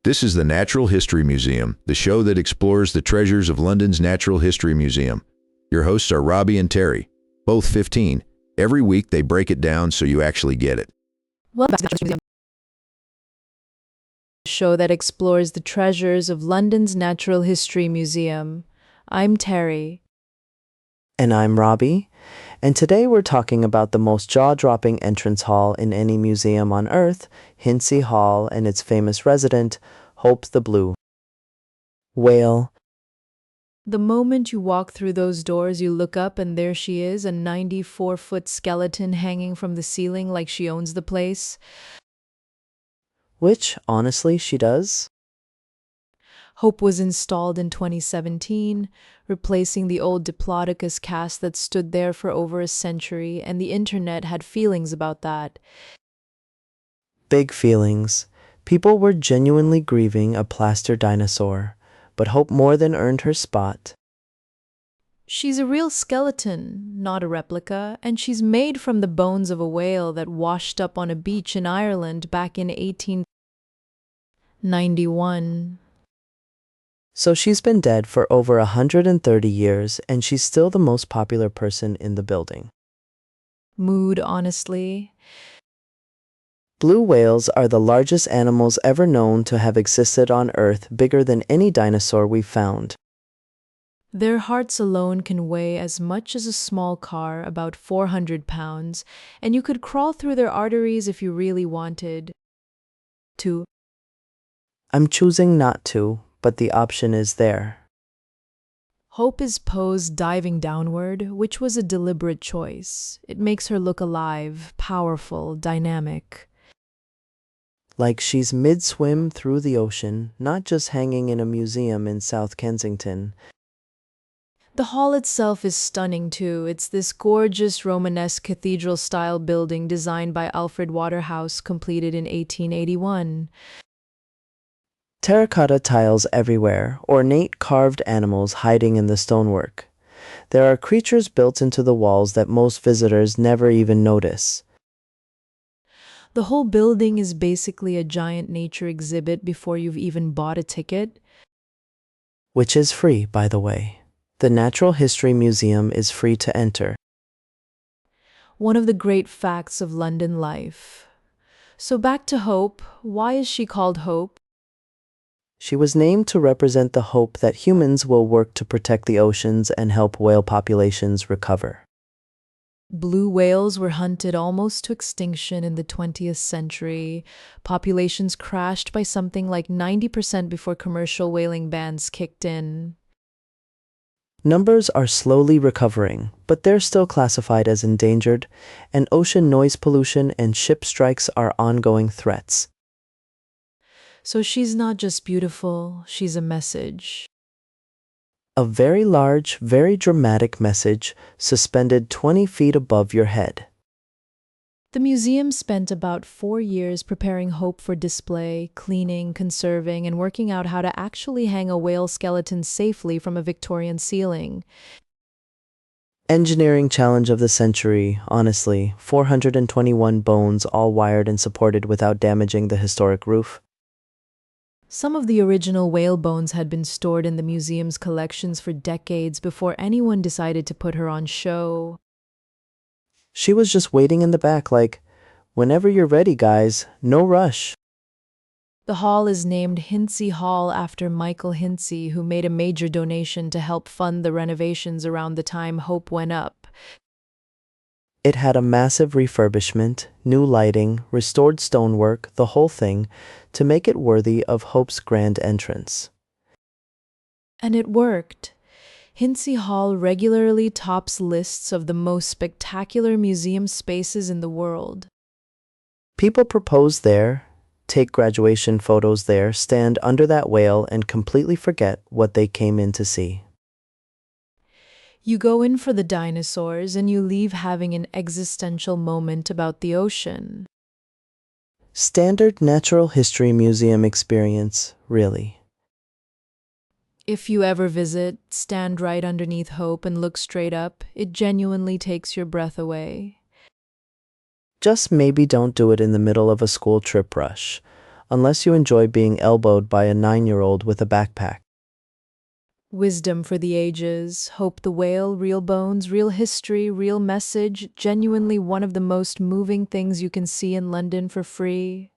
This is the Natural History Museum, the show that explores the treasures of London's Natural History Museum. Your hosts are Robbie and Terry, both 15. Every week they break it down so you actually get it. Welcome back to the Natural History Museum, the show that explores the treasures of London's Natural History Museum. I'm Terry. And I'm Robbie, and today we're talking about the most jaw-dropping entrance hall in any museum on Earth, Hintze Hall, and its famous resident, Hope the Blue Whale. The moment you walk through those doors, you look up and there she is, a 94-foot skeleton hanging from the ceiling like she owns the place. Which, honestly, she does. Hope was installed in 2017, replacing the old Diplodocus cast that stood there for over a century, and the internet had feelings about that. Big feelings. People were genuinely grieving a plaster dinosaur, but Hope more than earned her spot. She's a real skeleton, not a replica, and she's made from the bones of a whale that washed up on a beach in Ireland back in 1891. So she's been dead for over 130 years, and she's still the most popular person in the building. Mood, honestly. Blue whales are the largest animals ever known to have existed on Earth, bigger than any dinosaur we've found. Their hearts alone can weigh as much as a small car, about 400 pounds, and you could crawl through their arteries if you really wanted to. I'm choosing not to, but the option is there. Hope is posed diving downward, which was a deliberate choice. It makes her look alive, powerful, dynamic. Like she's mid-swim through the ocean, not just hanging in a museum in South Kensington. The hall itself is stunning too. It's this gorgeous Romanesque cathedral-style building designed by Alfred Waterhouse, completed in 1881. Terracotta tiles everywhere, ornate carved animals hiding in the stonework. There are creatures built into the walls that most visitors never even notice. The whole building is basically a giant nature exhibit before you've even bought a ticket. Which is free, by the way. The Natural History Museum is free to enter. One of the great facts of London life. So back to Hope. Why is she called Hope? She was named to represent the hope that humans will work to protect the oceans and help whale populations recover. Blue whales were hunted almost to extinction in the 20th century. Populations crashed by something like 90% before commercial whaling bans kicked in. Numbers are slowly recovering, but they're still classified as endangered, and ocean noise pollution and ship strikes are ongoing threats. So she's not just beautiful, she's a message. A very large, very dramatic message suspended 20 feet above your head. The museum spent about 4 years preparing Hope for display, cleaning, conserving, and working out how to actually hang a whale skeleton safely from a Victorian ceiling. Engineering challenge of the century, honestly. 421 bones, all wired and supported without damaging the historic roof. Some of the original whale bones had been stored in the museum's collections for decades before anyone decided to put her on show. She was just waiting in the back like, whenever you're ready, guys, no rush. The hall is named Hintze Hall after Michael Hintze, who made a major donation to help fund the renovations around the time Hope went up. It had a massive refurbishment, new lighting, restored stonework, the whole thing, to make it worthy of Hope's grand entrance. And it worked. Hintze Hall regularly tops lists of the most spectacular museum spaces in the world. People propose there, take graduation photos there, stand under that whale, and completely forget what they came in to see. You go in for the dinosaurs and you leave having an existential moment about the ocean. Standard Natural History Museum experience, really. If you ever visit, stand right underneath Hope and look straight up. It genuinely takes your breath away. Just maybe don't do it in the middle of a school trip rush. unless you enjoy being elbowed by a 9-year-old with a backpack. Wisdom for the ages, Hope the Whale, real bones, real history, real message, genuinely one of the most moving things you can see in London for free.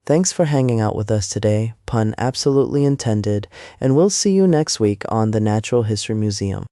Thanks for hanging out with us today, pun absolutely intended, and we'll see you next week on the Natural History Museum.